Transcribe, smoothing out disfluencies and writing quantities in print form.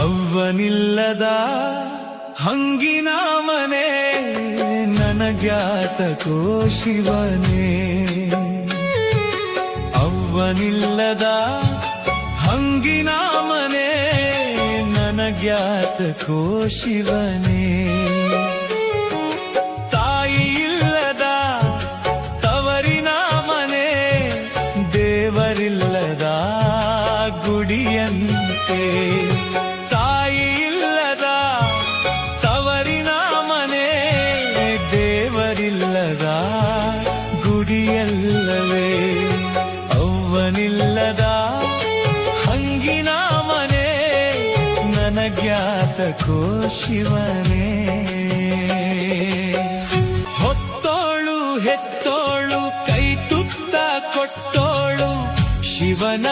ಅವ್ವನಿಲ್ಲದ ಹಂಗಿನ ಮನೆ ನನಗ್ಯಾತಕೋ ಶಿವನೇ. ಅವ್ವನಿಲ್ಲದ ಹಂಗಿನ ಮನೆ ನನಗ್ಯಾತಕೋ ಶಿವನೇ. ತಾಯಿ ಇಲ್ಲದ ತವರಿನ ಮನೆ ದೇವರಿಲ್ಲದ ಗುಡಿಯಂತೆ. ತಾಯಿ ಇಲ್ಲದ ತವರಿನ ಮನೆ ದೇವರಿಲ್ಲದ ಗುಡಿಯಲ್ಲವೇ. ಅವ್ವನಿಲ್ಲದ ಹಂಗಿನ ಮನೆ ನನಗ್ಯಾತಕೋ ಶಿವನೇ. ಹೊತ್ತೋಳು ಹೆತ್ತೋಳು ಕೈ ತುತ್ತ ಕೊಟ್ಟೋಳು ಶಿವನ